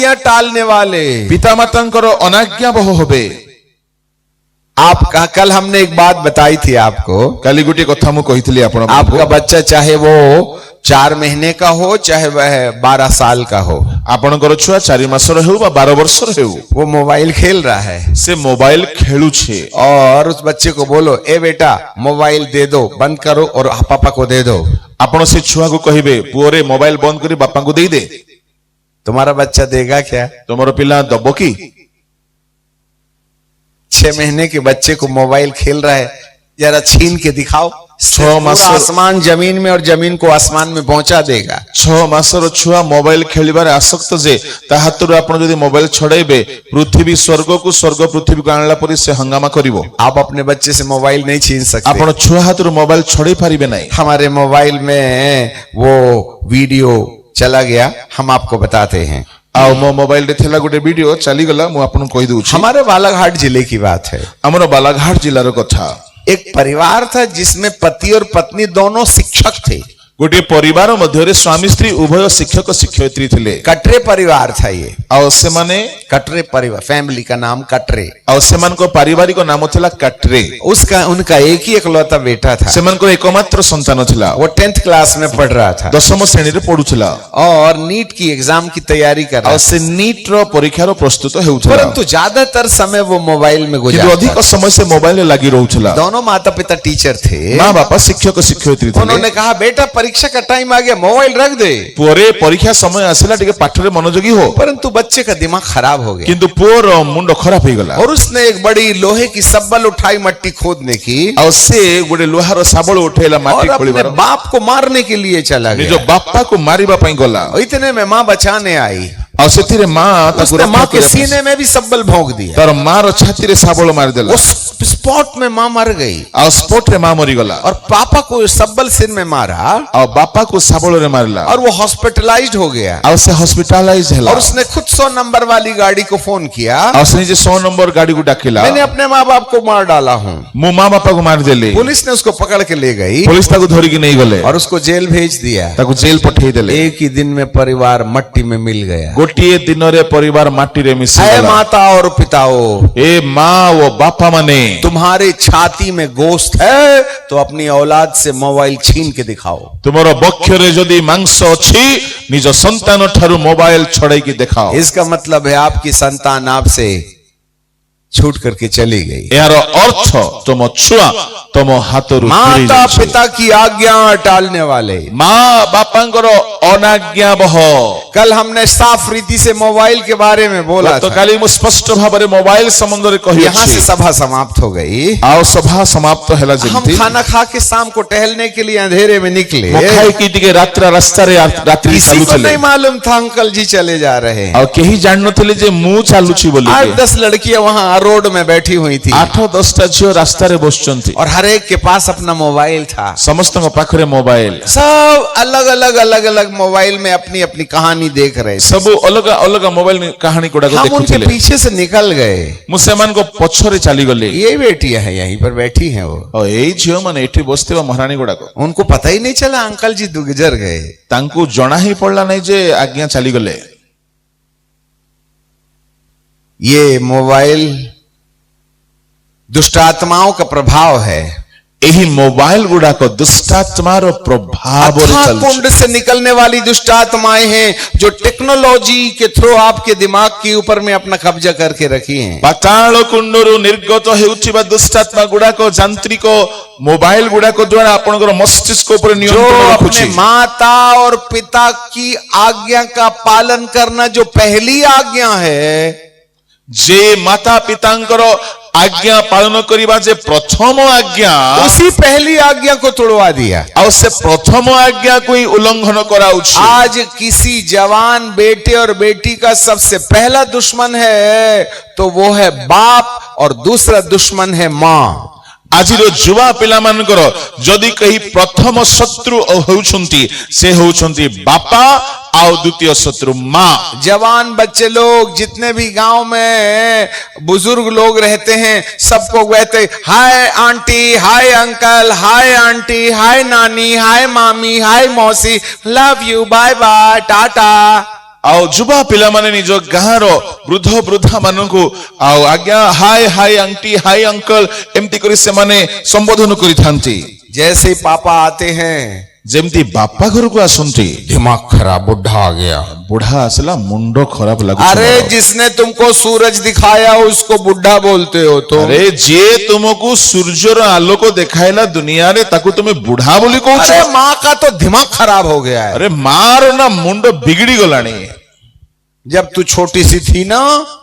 आज्ञा टालने वाले, पितामातांकर अनाज्ञा बहु होबे। आपका कल हमने एक बात बताई थी आपको, काली गोटे कथा मु कहितली आपण आपका बच्चा चाहे वो 4 महीने का हो चाहे वह 12 साल का हो, आपणकर छुआ 4 मासर हेउ बा 12 वर्षर हेउ, वो मोबाइल खेल रहा है, से मोबाइल खेलू छे, और उस बच्चे को बोलो ए बेटा मोबाइल दे दो, बंद करो और पापा को दे दो। आपण से छुआ को कहिबे पुओरे मोबाइल बंद करी बापा को दे दे, तुम्हारा बच्चा देगा क्या? तुमरो पिला दबो की? 6 महीने के बच्चे को मोबाइल खेल रहा है, जरा छीन के दिखाओ। 6 मास आसमान जमीन में और जमीन को आसमान में पहुंचा देगा। 6 मासर छुआ मोबाइल खेलिबार आसक्त जे ता हातरु आपण जदि मोबाइल छड़ाइबे पृथ्वी स्वर्ग को, स्वर्ग पृथ्वी को आणला परि से हंगामा करिवो। आप अपने बच्चे से मोबाइल नहीं छीन सकते। आपण छुआ हातरु मोबाइल छड़ाई पारिबे नाही। हमारे मोबाइल में वो वीडियो चला गया, हम आपको बताते हैं। आ मो मोबाइल रे थेला गोटे वीडियो चली गला, मु आपन कहि दउ छी। हमारे बालाघाट जिले की बात है। हमर बालाघाट जिल्लार कथा। एक परिवार था जिसमें पति और पत्नी दोनों शिक्षक थे। गोटे परिवार मध्य स्वामी स्त्री उभय शिक्षक शिक्षयित्री थिले। कटरे परिवार था ये, और से माने कटरे परिवार, फैमिली का नाम कटरे, और सेमान को पारिवारिक नाम थिला कटरे। उसका उनका एक ही इकलौता बेटा था। सेमान को एकमात्र संतान थिला। वो 10th क्लास में पढ़ रहा था, 10वीं श्रेणी रे पढुथिला, और नीट की एग्जाम की तैयारी कर रहा और से नीट रो परीक्षा रो प्रस्तुत हेउथिला। परंतु ज्यादातर समय वो मोबाइल में गुजारता, अधिक समय से मोबाइल में लगी रहउथिला। दोनों माता पिता टीचर थे, मां बापा शिक्षक शिक्षयित्री थे। उन्होंने कहा बेटा परीक्षा का टाइम आ गया, मोबाइल रख दे। पुरे परीक्षा समय आसिला टिके पाठ रे मनोयोगी हो, परंतु बच्चे का दिमाग खराब हो गया। किंतु पुर मुंड खराब हो गला, और उसने एक बड़ी लोहे की सब्बल उठाई मट्टी खोदने की, और से गोटे लोहार साबल उठेला माटी खोलिबार, अपने बाप को मारने के लिए चला गया। निजो बापा को मारिबा पई गला। इतने में मां बचाने आई, और सेतिरे मां के सीने में भी सब्बल भोंक दिया, तर मार छाती रे साबल मार देला। उस स्पॉट में मां मर गई, और स्पॉट रे मां मरी गला। और पापा को सब्बल सिर में मारा, और बापा को साबल रे मारला, और वो हॉस्पिटलाइज्ड हो गया। और से हॉस्पिटलाइज हैला। और उसने खुद 100 नंबर वाली गाड़ी को फोन किया, और उसने जे 100 नंबर गाड़ी को डाकिला, मैंने अपने माँ बाप को मार डाला हूँ। मो मां बापा को मार देले। पुलिस ने उसको पकड़ के ले गई, पुलिस ताको धरि के नहीं गले, और उसको जेल भेज दिया। ताको जेल पठेई देले। एक ही दिन में परिवार मट्टी में मिल गया। गोटिए दिन रे परिवार माटी रे मिसी ऐ गला। माता और पिताओ, ए मां वो बापा माने, तुम्हारे छाती में गोश्त है तो अपनी औलाद से मोबाइल छीन के दिखाओ। तुमरो बक्ष रे जदी मांस अछि, निज संतान ठारू मोबाइल छड़ाई के दिखाओ। इसका मतलब है आपकी संतान आपसे छूट करके चली गई। यार अर्थ तुम छुआ तुम हाथरू माता पिता की आज्ञा टालने वाले, मां बापांकर अनाज्ञा बह। कल हमने साफ रीति से मोबाइल के बारे में बोला तो था। काली मु स्पष्ट भाव में मोबाइल संबंध रे कहि यहाँ से सभा समाप्त हो गई। आओ सभा समाप्त हैला जेंती। हम खाना खा के शाम को टहलने के लिए अंधेरे में निकले, खाई की टिके रात्रि रास्ता रे रात्रि किसी चालू को चले। नहीं मालूम था अंकल जी चले जा रहे हैं, और केही जान नथिले जे मु चालू छी बोली। 8-10 लड़कियां वहां रोड में बैठी हुई थी, 8-10 टा झियो रास्ता रे बसचंती, और हर एक के पास अपना मोबाइल था। समस्त पाखरे मोबाइल, सब अलग अलग मोबाइल में अपनी अपनी कहानी देख रहे थे। सब अलग अलग मोबाइल में कहानी कोडा को हम उनके देखुथिले। पीछे से निकल गए। मुसलमान को पछरे चली गले। ये बेटियां हैं यहीं पर बैठी हैं, वो और एई झियो माने एठी बसते बा महारानी गुडा को, उनको पता ही नहीं चला अंकल जी गुजर गए। तांकू जणा ही पड़ला नहीं जे आज्ञा चली गले। ये मोबाइल दुष्टात्माओं का प्रभाव है। यही मोबाइल गुडा को दुष्टात्मा रो प्रभाव कुंड से निकलने वाली दुष्टात्माएं हैं जो टेक्नोलॉजी के थ्रू आपके दिमाग के ऊपर में अपना कब्जा करके रखी हैं। पाताल कुंडरू निर्गत हेउथिबा दुष्टात्मा गुडा को यांत्रिक मोबाइल गुडा को द्वारा आपनकर मस्तिष्क ऊपर नियंत्रण रखुछि। अपने माता और पिता की आज्ञा का पालन करना जो पहली आज्ञा है, जे माता पितांकर आज्ञा पालन करिबा जे प्रथम आज्ञा, उसी पहली आज्ञा को तोड़वा दिया और से प्रथम आज्ञा को ही उल्लंघन कराउछि। आज किसी जवान बेटे और बेटी का सबसे पहला दुश्मन है तो वो है बाप, और दूसरा दुश्मन है मां। आज युवा पिला मानकर जदि कहीं प्रथम शत्रु होउछंती से होउछंती बापा, और द्वितीय शत्रु मां। जवान बच्चे लोग जितने भी गांव में बुजुर्ग लोग रहते हैं, सबको कहते hi aunty, hi uncle, hi aunty, hi नानी, हाय मामी, हाय मौसी, love you, bye bye, tata. ଆଉ ଯୁବା ପିଲାମାନେ ନିଜ ଗାଁର ବୃଦ୍ଧ ବୃଦ୍ଧା ମାନଙ୍କୁ ଆଉ ଆଜ୍ଞା ହାय ହାय ଆଣ୍ଟି ହାय ଅଙ୍କଲ ଏମିତି କରି ସେମାନେ ସମ୍ବୋଧନ କରିଥାନ୍ତି। जैसे ही पापा आते हैं, ଯେମିତି ବାପା ଘରକୁ ଆସନ୍ତି दिमाग खराब, बुढ़ा आ गया। ବୁଢା ଆସିଲା ମୁଣ୍ଡ ଖରାପ ଲାଗୁଛି। अरे जिसने तुमको सूरज दिखाया उसको बुढ़ा बोलते हो तुम। ଆରେ ଯିଏ ତୁମକୁ ସୂର୍ଯ୍ୟର ଆଲୋକ ଦେଖାଇଲା ଦୁନିଆରେ ତାକୁ ତୁମେ ବୁଢା ବୋଲି କହୁଛ। अरे माँ का तो दिमाग खराब हो गया है। ଆରେ ମାର ନା ମୁଣ୍ଡ ବିଗିଡି ଗଲାଣି। जब तू छोटी सी थी ना,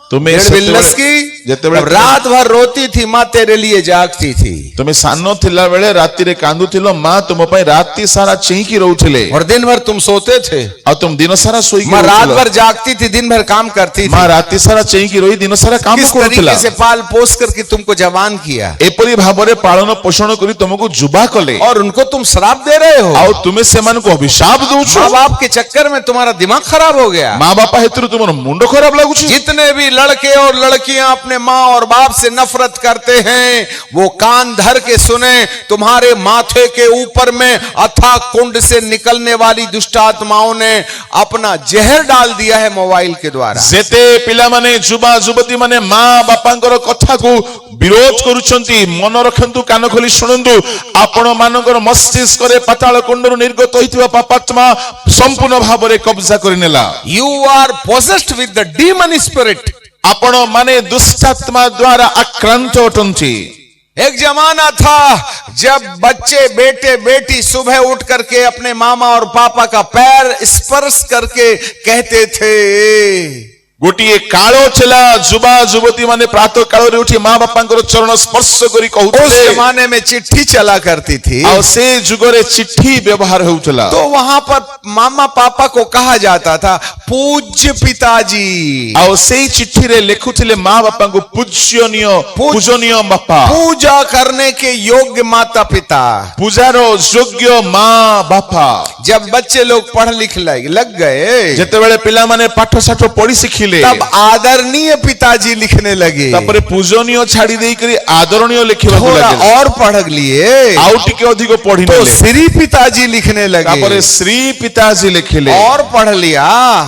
तुम्हें 1.5 बिल्लस की, ଯେତେବେଳେ तब रात भर रोती थी, माँ तेरे लिए जागती थी। ତୁମେ ସାନ ଥିଲା ବେଳେ ରାତିରେ କାନ୍ଦୁଥିଲ ମା ତୁମ ପାଇଁ ରାତି ସାରା ଚେଇଁକି ରହୁଥିଲେ। और दिन भर तुम सोते थे, ଆଉ ତୁମ ଦିନ ସାରା ଶୋଇକି माँ रात ରହୁଥିଲ। भर जागती थी, दिन भर काम करती ମା थी। ରାତି ସାରା ଚେଇଁକି ରହି ଦିନ ସାରା କାମ किस କରୁଥିଲା। तरीके से पाल पोस करके तुमको जवान किया, ଏପରି ଭାବରେ ପାଳନ ପୋଷଣ କରି ତୁମକୁ ଯୁବା କଲେ। और उनको तुम श्राप दे रहे हो। ଆଉ ତୁମେ ସେମାନଙ୍କୁ ଅଭିଶାପ ଦଉଛ। माँ बाप के चक्कर में तुम्हारा दिमाग खराब हो गया। ମା ବାପା ହେତୁରୁ ତୁମର ମୁଣ୍ଡ ଖରାପ ଲାଗୁଛି। जितने भी लड़के और लड़कियां अपने माँ और बाप से नफरत करते हैं, वो कान धर के सुने, तुम्हारे माथे के ऊपर में अथाह कुंड से निकलने वाली दुष्ट आत्माओं ने अपना जहर डाल दिया है मोबाइल के द्वारा। ଯେତେ ପିଲାମାନେ ଯୁବା ଯୁବତୀ ମାନେ ମା ବାପାଙ୍କର କଥାକୁ ବିରୋଧ କରୁଛନ୍ତି, ମନ ରଖନ୍ତୁ, କାନ ଖୋଲି ଶୁଣନ୍ତୁ, ଆପଣ ମାନଙ୍କର ମସ୍ତିଷ୍କରେ ପାତାଳ କୁଣ୍ଡରୁ ନିର୍ଗତ ହୋଇଥିବା ପାପାତ୍ମା ସମ୍ପୂର୍ଣ୍ଣ ଭାବରେ କବ୍ଜା କରିନେଲା। You are possessed with the demon spirit. ଆପଣ ମାନେ ଦୁଷ୍ଟାତ୍ମା ଦ୍ୱାରା ଆକ୍ରାନ୍ତ ଅଟନ୍ତି। एक जमाना था जब बच्चे बेटे बेटी सुबह उठ करके अपने मामा और पापा का पैर स्पर्श करके कहते थे। ଗୋଟିଏ କାଳ ଥିଲା ଯୁବା ଯୁବତୀ ମାନେ ପ୍ରାତଃ କାଳରେ ଉଠି ମା ବାପାଙ୍କର ଚରଣ ସ୍ପର୍ଶ କରି उस କହୁଥିଲେ। जमाने में चिट्ठी चला करती थी, ଆଉ ସେ ଯୁଗରେ ଚିଠି ବ୍ୟବହାର ହେଉଥିଲା। तो वहां पर मामा पापा को कहा जाता था पूज्य पिताजी। ଆଉ ସେଇ ଚିଠିରେ ଲେଖୁଥିଲେ ମା ବାପାଙ୍କୁ ପୂଜନୀୟ ପୂଜନୀୟ ବାପା, पूजा करने के योग्य माता पिता। ପୂଜାର ଯୋଗ୍ୟ ମା ବାପା। जब बच्चे लोग पढ़ लिख लग गए, ଯେତେବେଳେ ପିଲାମାନେ ପାଠ ସାଠ ପଢି ଶିଖିଲେ, तब आदरणीय पिताजी लिखने लगे। ତାପରେ ପୂଜନୀୟ ଛାଡି ଦେଇକରି ଆଦରଣୀୟ ଲେଖିବାକୁ थोड़ा ଲାଗିଲେ। और पढ़ लिए ଆଉ ଟିକେ ଅଧିକ तो ପଢିନେଲେ। श्री पिताजी लिखने ତାପରେ लगे। ଶ୍ରୀ ପିତାଜୀ ଲେଖିଲେ। और पढ़ लिया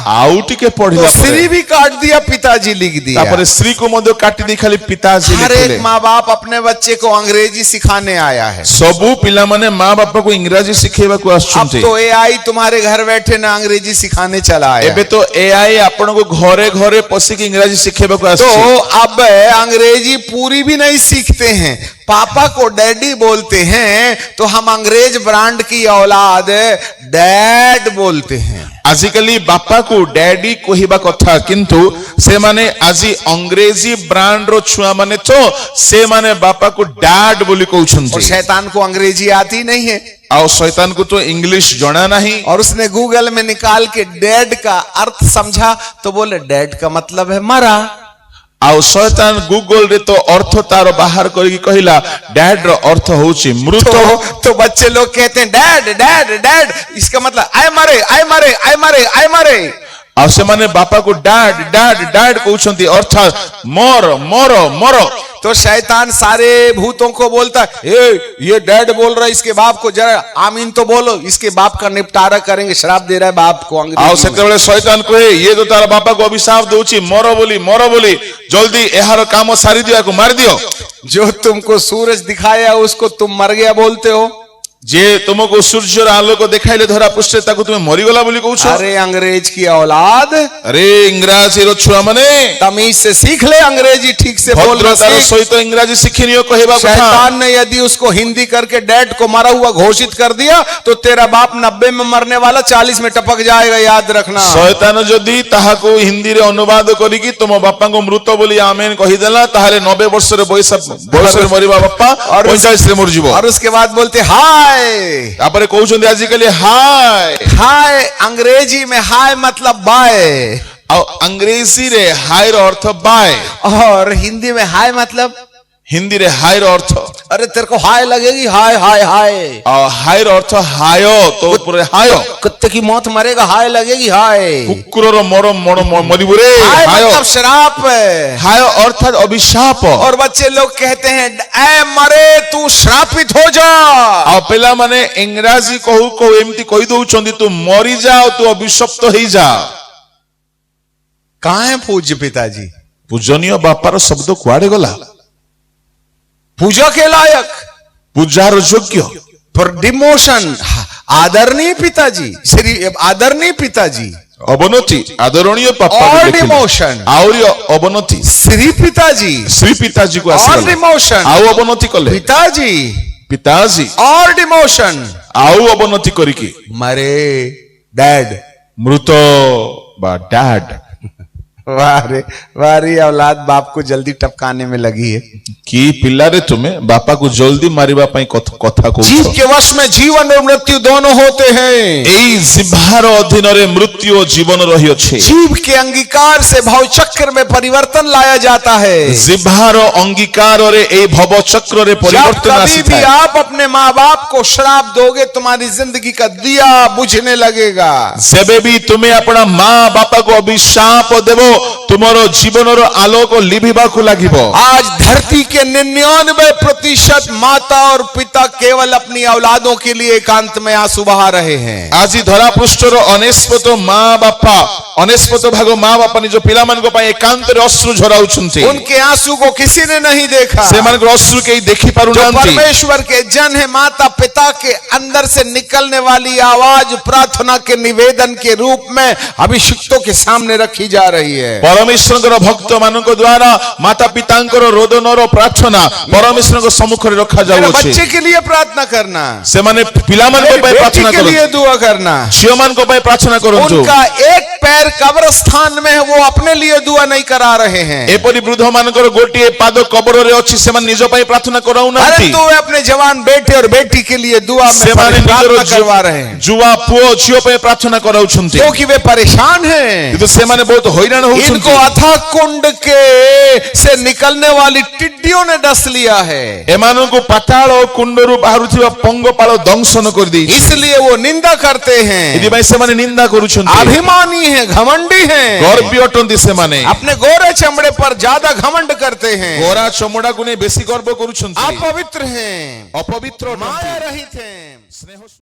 ଆଉ ଟିକେ तो ପଢିଲା ପରେ श्री भी काट दिया, पिताजी लिख दिया। ତାପରେ ଶ୍ରୀକୁ ମଧ୍ୟ କାଟି ଦେଇ ଖାଲି ପିତାଜୀ हर ଲେଖିଲେ। एक माँ बाप अपने बच्चे को अंग्रेजी सिखाने आया है। ସବୁ ପିଲାମାନେ ମା ବାପାକୁ ଇଂରାଜୀ ଶିଖେଇବାକୁ अब ଆସୁଛନ୍ତି। तो एआई तुम्हारे घर बैठे ना अंग्रेजी सिखाने चला आया ଏବେ है। ତ ଏଆଇ ଆପଣଙ୍କୁ ଘରେ ଘରେ ପଶିକି ଇଂରାଜୀ ଶିଖେଇବାକୁ तो ଆସୁଛି। अब अंग्रेजी पूरी भी नहीं सीखते हैं, पापा को डैडी बोलते हैं, तो हम अंग्रेज ब्रांड की औलाद डैड बोलते हैं। ଆଜିକାଲି ବାପାକୁ ଡ୍ୟାଡି କହିବା କଥା, କିନ୍ତୁ ସେମାନେ ଆଜି ଅଂଗ୍ରେଜୀ ବ୍ରାଣ୍ଡର ଛୁଆମାନେ ତ ସେମାନେ ବାପାକୁ ଡ୍ୟାଡ ବୋଲି और କହୁଛନ୍ତି। शैतान को अंग्रेजी आती नहीं है, ଆଉ ଶୈତାନକୁ ତ ଇଂଲିଶ ଜଣା ନାହିଁ। और उसने गूगल में निकाल के डैड का अर्थ समझा, तो बोले डैड का मतलब है मरा। ଆଉ ଶୈତାନ ଗୁଗଲ ରେ ତ ଅର୍ଥ ତାର ବାହାର କରିକି କହିଲା ଡ୍ୟାଡ ର ଅର୍ଥ ହଉଛି ମୃତ। तो बच्चे लोग कहते हैं डैड डैड डैड, इसका मतलब आए मरे आए मरे आए मरे आए मरे। ଆଉ ସେମାନେ ବାପାକୁ ଡ୍ୟାଡ ଡ୍ୟାଡ ଡ୍ୟାଡ କହୁଛନ୍ତି, ଅର୍ଥାତ ମର ମର ମର। तो शैतान सारे भूतों को बोलता है, ये डैड बोल रहा है, इसके बाप को जरा आमीन तो बोलो, इसके बाप का निपटारा करेंगे, श्राप दे रहा है बाप को ଆଉ अंग्रेजी में। ସେତେବେଳେ ଶୈତାନ କହେ ଇଏ ତ ତାର ବାପାକୁ ଅଭିଶାପ ଦଉଛି, ମର ବୋଲି ଜଲ୍ଦି ଏହାର କାମ ସାରିଦିଅ, ୟାକୁ ମାରିଦିଅ। जो तुमको सूरज दिखाया उसको तुम मर गया बोलते हो। ଯେ ତୁମକୁ ସୂର୍ଯ୍ୟର ଆଲୋକ ଦେଖାଇଲେ ଧରା ପୃଷ୍ଠରେ ତାକୁ ତୁମେ ମରିଗଲା ବୋଲି କହୁଛ। अरे अंग्रेज की औलाद, ଆରେ ଇଂରାଜୀର ଛୁଆମାନେ तमीज से सीख ले, अंग्रेजी ठीक से बोलना ଭଦ୍ରତାର सीख। ସହିତ ଇଂରାଜୀ ଶିଖିନିଅ କହିବା କଥା। शैतान ने यदि उसको हिंदी करके डैड को मरा हुआ घोषित कर दिया, तो तेरा बाप 90 में मरने वाला 40 में टपक जाएगा, याद रखना। ଶୟତାନ ଯଦି ତାହାକୁ ହିନ୍ଦୀରେ ଅନୁବାଦ କରିକି ତୁମ ବାପାଙ୍କୁ ମୃତ ବୋଲି ଆମେନ କହିଦେଲା, ତାହେଲେ 90 ବର୍ଷରେ ବୟସରେ ମରିବା ବାପା 45 ରେ ମରିଯିବ। और उसके बाद बोलते हाय ତାପରେ କହୁଛନ୍ତି ଆଜିକାଲି ହାୟ। हाय, अंग्रेजी में हाय मतलब बाय, ଆଉ अंग्रेजीରେ ହାୟର ଅର୍ଥ ବାୟ, और हिंदी में हाय मतलब, ହିନ୍ଦୀରେ ହାୟର ଅର୍ଥ, अरे तेरे को हाय लगेगी, हाय हाय हाय। ଆଉ ହାୟର ଅର୍ଥ ହାୟ, ତ ଉପରେ ହାୟ। कुत्ते की मौत मरेगा, हाय लगेगी हाय। କୁକୁରର ମରିବୁ ରେ हाय ହାୟ। मतलब श्राप। ହାୟ ଅର୍ଥାତ ଅଭିଶାପ। और बच्चे लोग कहते हैं ऐ मरे तू श्रापित हो जा। ଆଉ ପିଲାମାନେ ଇଂରାଜୀ କହୁ କହୁ ଏମିତି କହି ଦଉଛନ୍ତି, ତୁ ମରିଯା ଆଉ ତୁ ଅଭିଶପ୍ତ ହେଇଯା। कहाँ है पूज्य पिताजी? ପୂଜନୀୟ ବାପାର ଶବ୍ଦ କୁଆଡେ ଗଲା? पूजा के लायक, ପୂଜାର ଯୋଗ୍ୟ, पर डिमोशन, आदरणीय पिताजी, श्री आदरणीय पिताजी, ଅବନତି ଆଦରଣୀୟ ବାପା और डिमोशन, ଆହୁରି ଅବନତି श्री पिताजी, ଶ୍ରୀ ପିତାଜୀକୁ और ଆସିଗଲା, डिमोशन, ଆଉ ଅବନତି କଲେ, पिताजी ପିତାଜୀ और डिमोशन, ଆଉ ଅବନତି କରିକି मरे डैड। ମୃତ ବା ଡ୍ୟାଡ୍। वारी औलाद बाप को जल्दी टपकाने में लगी है। କି ପିଲାରେ ତୁମେ ବାପାକୁ ଜଲ୍ଦି ମାରିବା ପାଇଁ କଥା जीव କହୁଛ? के वश में जीवन और मृत्यु दोनों होते हैं। ଏଇ ଜିହ୍ବାର ଅଧୀନରେ ମୃତ୍ୟୁ ଓ ଜୀବନ ରହିଅଛି। जीव के अंगीकार से भव चक्र में परिवर्तन लाया जाता है। ଜିହ୍ବାର ଅଙ୍ଗୀକାରରେ ଏଇ ଭବ ଚକ୍ରରେ जब ପରିବର୍ତ୍ତନ कभी भी ଆସିଥାଏ। आप अपने माँ बाप को श्राप दोगे, तुम्हारी जिंदगी का दिया बुझने लगेगा। ଯେବେ ବି ତୁମେ ଆପଣ ମା ବାପାକୁ ଅଭିଶାପ ଦେବ, ତୁମର ଜୀବନର ଆଲୋକ ଲିଭିବାକୁ ଲାଗିବ। आज धरती के 99% माता और पिता केवल अपनी औलादों के लिए एकांत में आंसू बहा रहे हैं। ଆଜି ଧରାପୃଷ୍ଠର ଅନେଶ୍ୱତ ମା ବାପା, ଅନେଶ୍ୱତ ଭାଗ ମା ବାପା ନିଜ ପିଲାମାନଙ୍କ ପାଇଁ ଏକାନ୍ତରେ ଅଶ୍ରୁ ଝରାଉଛନ୍ତି। उनके आंसू को किसी ने नहीं देखा। ସେମାନଙ୍କର ଅଶ୍ରୁ କେହି ଦେଖି जो ପାରୁନାହାନ୍ତି। परमेश्वर के जन है, माता पिता के अंदर से निकलने वाली आवाज प्रार्थना के निवेदन के रूप में अभिषिक्तों के सामने रखी जा रही है। ପରମେଶ୍ୱରଙ୍କର ଭକ୍ତ ମାନଙ୍କ ଦ୍ୱାରା ମାତା ପିତାଙ୍କର ରୋଦନର ପ୍ରାର୍ଥନା ପରମେଶ୍ୱରଙ୍କ ସମ୍ମୁଖରେ मेरे ରଖାଯାଉଅଛି। बच्चे के लिए प्रार्थना करना, ସେମାନେ ପିଲାମାନଙ୍କ ପାଇଁ बेटी ପ୍ରାର୍ଥନା के लिए କରନ୍ତି, दुआ करना। ଝିଅମାନଙ୍କ ପାଇଁ ପ୍ରାର୍ଥନା କରନ୍ତୁ। उनका एक पैर कब्रस्थान में है, वो अपने लिए दुआ नहीं करा रहे हैं, ଏପରି ବୃଦ୍ଧ ମାନଙ୍କର ଗୋଟିଏ ପାଦ କବରରେ ଅଛି, ସେମାନେ ନିଜ ପାଇଁ ପ୍ରାର୍ଥନା କରାଉନାହାନ୍ତି। परंतु वे अपने जवान बेटे और बेटी के लिए दुआ में ସେମାନେ ନିଜର प्रार्थना करवा रहे हैं, ଯୁବା ପୁଅ ଝିଅ ପାଇଁ ପ୍ରାର୍ଥନା କରାଉଛନ୍ତି, क्योंकि वे परेशान हैं। କିନ୍ତୁ ସେମାନେ ବହୁତ ହଇରାଣ इनको ହଉଛନ୍ତି। अथाह कुंड के से निकलने वाली टिड्डियों ने डस लिया है, ଏମାନଙ୍କୁ ପାତାଳ କୁଣ୍ଡରୁ ବାହାରୁଥିବା ପଙ୍ଗପାଳ ଦଂଶନ କରିଦେଇଛି। इसलिए वो निंदा करते हैं, ଏଥିପାଇଁ ସେମାନେ ନିନ୍ଦା କରୁଛନ୍ତି, अभिमानी हैं, घमंडी हैं, ଗର୍ବୀ ଅଟନ୍ତି ସେମାନେ। अपने गोरे चमड़े पर ज्यादा घमंड करते हैं, ଗୋରା ଚମଡ଼ାକୁ ନେଇ ବେଶୀ ଗର୍ବ କରୁଛନ୍ତି, अपवित्र हैं, ଅପବିତ୍ର ଅଟନ୍ତି। माया रहित हैं। ସ୍ନେହ